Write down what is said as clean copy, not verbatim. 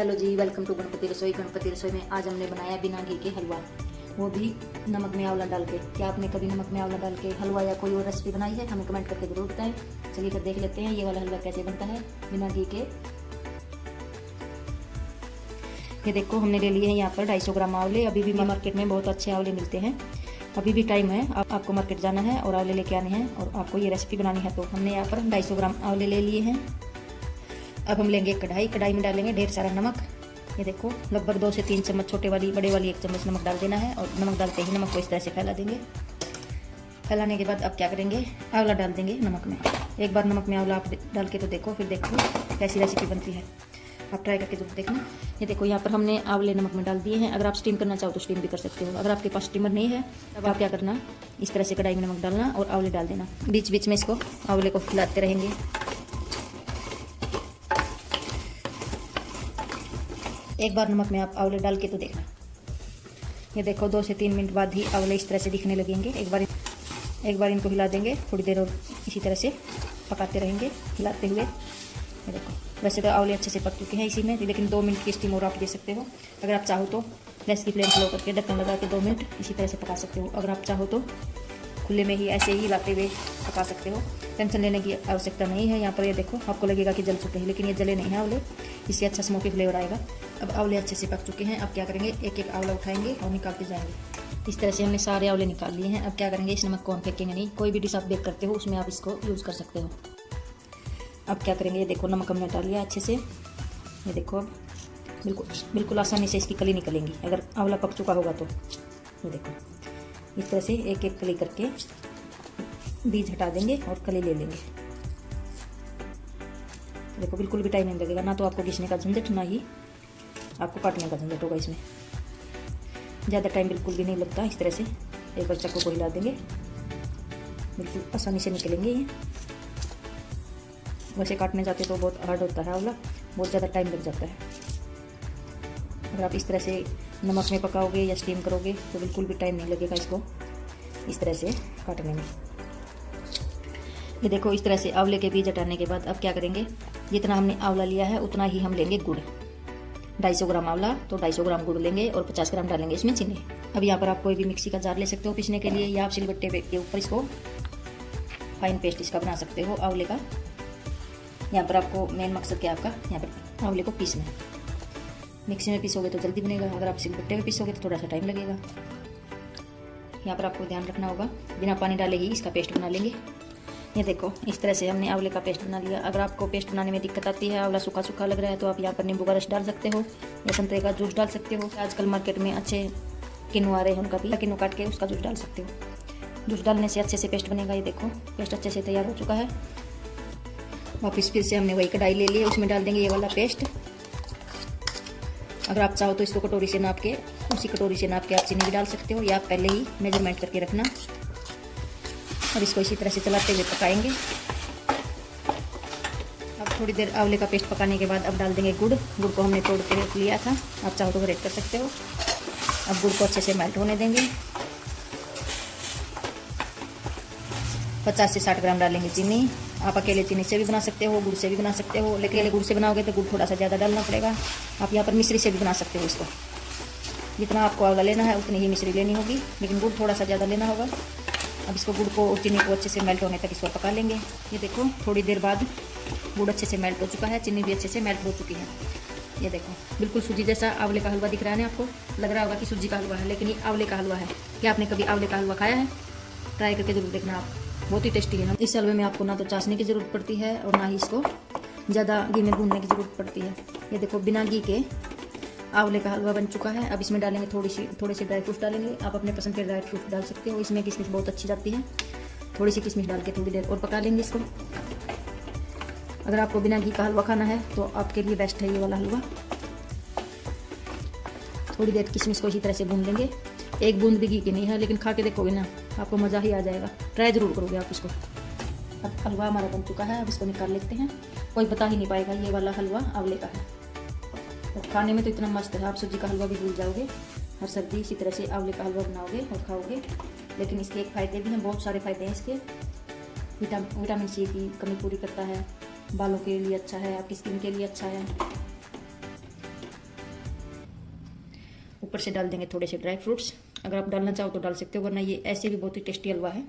Hello जी, welcome to Ganpati Rasoi. Ganpati रसोई में आज हमने बनाया बिना घी के हलवा, वो भी नमक में आंवला डाल के। क्या आपने कभी नमक में आंवला डाल के हलवा या कोई और रेसिपी बनाई है? हमें कमेंट करके जरूर बताएं। चलिए फिर देख लेते हैं ये वाला हलवा कैसे बनता है बिना घी के। ये देखो, हमने ले लिए हैं यहाँ पर 250 ग्राम आंवले। अभी भी मार्केट में बहुत अच्छे आंवले मिलते हैं, अभी भी टाइम है। आपको मार्केट जाना है और आंवले लेके आने हैं और आपको ये रेसिपी बनानी है। तो हमने यहाँ पर 250 ग्राम आंवले ले लिए हैं। अब हम लेंगे कढ़ाई में डालेंगे ढेर सारा नमक। ये देखो, लगभग 2 से 3 चम्मच, छोटे वाली बड़े वाली 1 चम्मच नमक डाल देना है। और नमक डालते ही नमक को इस तरह से फैला देंगे। फैलाने के बाद अब क्या करेंगे, आंवला डाल देंगे नमक में। एक बार नमक में आंवला आप डाल के तो देखो, फिर देखो कैसी रेसिपी बनती है। आप ट्राई करके जरूर देखना। ये देखो, यहाँ पर हमने आंवले नमक में डाल दिए हैं। अगर आप स्टीम करना चाहो तो स्टीम भी कर सकते हो। अगर आपके पास स्टीमर नहीं है तब आप क्या करना, इस तरह से कढ़ाई में नमक डालना और आंवले डाल देना। बीच बीच में इसको आंवले को खिलाते रहेंगे। एक बार नमक में आप आंवले डाल के तो देखना। ये देखो, 2 से 3 मिनट बाद ही आंवले इस तरह से दिखने लगेंगे। एक बार इनको हिला देंगे थोड़ी देर और इसी तरह से पकाते रहेंगे हिलाते हुए। ये देखो, वैसे तो आंवले अच्छे से पक चुके हैं इसी में, लेकिन 2 मिनट की स्टीम और आप दे सकते हो। अगर आप चाहो तो गैस की फ्लेम स्लो करके ढक्कन लगा के 2 मिनट इसी तरह से पका सकते हो। अगर आप चाहो तो खुले में ही ऐसे ही हिलाते हुए पका सकते हो। टेंशन लेने की आवश्यकता नहीं है। यहाँ पर ये देखो, आपको लगेगा कि जल चुके हैं, लेकिन ये जले नहीं है आंवले। इससे अच्छा स्मोकी फ्लेवर आएगा। अब आंवले अच्छे से पक चुके हैं। अब क्या करेंगे, एक एक आंवला उठाएंगे और निकालते जाएंगे। इस तरह से हमने सारे आंवले निकाल लिए हैं। अब क्या करेंगे, इस नमक को हम फेंकेंगे नहीं। कोई भी डिश आप बेक करते हो उसमें आप इसको यूज़ कर सकते हो। अब क्या करेंगे, ये देखो नमक हमने डाल लिया अच्छे से। ये देखो, अब बिल्कुल आसानी से इसकी कली निकलेंगी अगर आंवला पक चुका होगा तो। ये देखो, इस तरह से एक एक कली करके बीज हटा देंगे और कली ले लेंगे। देखो, बिल्कुल भी टाइम नहीं लगेगा, ना तो आपको घिसने का झंझट, ना ही आपको काटने का झंझट होगा। इसमें ज़्यादा टाइम बिल्कुल भी नहीं लगता। इस तरह से एक बार चक्कू को हिला देंगे, बिल्कुल आसानी से निकलेंगे ये। वैसे काटने जाते तो बहुत हार्ड होता है आंवला, बहुत ज़्यादा टाइम लग जाता है। अगर आप इस तरह से नमक में पकाओगे या स्टीम करोगे तो बिल्कुल भी टाइम नहीं लगेगा इसको इस तरह से काटने में। ये देखो, इस तरह से आंवले के बीज हटाने के बाद अब क्या करेंगे, जितना हमने आंवला लिया है उतना ही हम लेंगे गुड़। 250 ग्राम आंवला तो 250 ग्राम गुड़ लेंगे और 50 ग्राम डालेंगे इसमें चीनी। अब यहाँ पर आप कोई भी मिक्सी का जार ले सकते हो पीसने के लिए, या आप सिलबट्टे के ऊपर इसको फाइन पेस्ट इसका बना सकते हो आंवले का। यहाँ पर आपको मेन मकसद क्या आपका, यहाँ पर आंवले को पीसना है। मिक्सी में पीसोगे तो जल्दी बनेगा, अगर आप सिलबट्टे में पीसोगे तो थोड़ा सा टाइम लगेगा। यहाँ पर आपको ध्यान रखना होगा, बिना पानी डाले ही इसका पेस्ट बना लेंगे। ये देखो, इस तरह से हमने आंवले का पेस्ट बना लिया। अगर आपको पेस्ट बनाने में दिक्कत आती है, आंवला सूखा सूखा लग रहा है, तो आप यहाँ पर नींबू का रस डाल सकते हो या संतरे का जूस डाल सकते हो। आजकल मार्केट में अच्छे किन्नू आ रहे हैं, उनका भी किन्नू काट के उसका जूस डाल सकते हो। जूस डालने से अच्छे से पेस्ट बनेगा। ये देखो, पेस्ट अच्छे से तैयार हो चुका है। वापस फिर से हमने वही कढ़ाई ले ली, उसमें डाल देंगे ये वाला पेस्ट। अगर आप चाहो तो इसको कटोरी से नाप के, उसी कटोरी से नाप के आप चीनी भी डाल सकते हो, या आप पहले ही मेजरमेंट करके रखना। और इसको इसी तरह से चलाते हुए पकाएंगे। अब थोड़ी देर आंवले का पेस्ट पकाने के बाद अब डाल देंगे गुड़। गुड़ को हमने तोड़ के रख लिया था, आप चाहो तो ग्रेट कर सकते हो। अब गुड़ को अच्छे से मेल्ट होने देंगे। 50 से 60 ग्राम डालेंगे चीनी। आप अकेले चीनी से भी बना सकते हो, गुड़ से भी बना सकते हो, लेकिन अकेले गुड़ से बनाओगे तो गुड़ थोड़ा सा ज़्यादा डालना पड़ेगा। आप यहाँ पर मिश्री से भी बना सकते हो इसको। जितना आपको आंवला लेना है उतनी ही मिश्री लेनी होगी, लेकिन गुड़ थोड़ा सा ज़्यादा लेना होगा। अब इसको गुड़ को और चीनी को अच्छे से मेल्ट होने तक इसको पका लेंगे। ये देखो, थोड़ी देर बाद गुड़ अच्छे से मेल्ट हो चुका है, चीनी भी अच्छे से मेल्ट हो चुकी है। ये देखो, बिल्कुल सूजी जैसा आंवले का हलवा दिख रहा है ना। आपको लग रहा होगा कि सूजी का हलवा है, लेकिन ये आंवले का हलवा है। क्या आपने कभी आंवले का हलवा खाया है? ट्राई करके जरूर देखना आप, बहुत ही टेस्टी है। इस हलवे में आपको ना तो चाशनी की ज़रूरत पड़ती है और ना ही इसको ज़्यादा घी में भूनने की ज़रूरत पड़ती है। ये देखो, बिना घी के आंवले का हलवा बन चुका है। अब इसमें डालेंगे थोड़े से ड्राई फ्रूट्स डालेंगे। आप अपने पसंद के ड्राई फ्रूट्स डाल सकते हो। इसमें किशमिश बहुत अच्छी जाती है। थोड़ी सी किशमिश डाल के थोड़ी देर और पका लेंगे इसको। अगर आपको बिना घी का हलवा खाना है तो आपके लिए बेस्ट है ये वाला हलवा। थोड़ी देर किशमिश को इसी तरह से भून लेंगे। एक बूंद भी घी की नहीं है, लेकिन खा के देखोगे ना, आपको मज़ा ही आ जाएगा। ट्राई ज़रूर करोगे आप इसको। अब हलवा हमारा बन चुका है, अब इसको निकाल लेते हैं। कोई बता ही नहीं पाएगा ये वाला हलवा आंवले का है। और खाने में तो इतना मस्त है, आप सूजी का हलवा भी भूल जाओगे। हर सर्दी इसी तरह से आंवले का हलवा बनाओगे और खाओगे। लेकिन इसके एक फ़ायदे भी हैं, बहुत सारे फ़ायदे हैं इसके। विटामिन सी की कमी पूरी करता है, बालों के लिए अच्छा है, आपकी स्किन के लिए अच्छा है। ऊपर से डाल देंगे थोड़े से ड्राई फ्रूट्स। अगर आप डालना चाहो तो डाल सकते हो, वरना ये ऐसे भी बहुत ही टेस्टी हलवा है।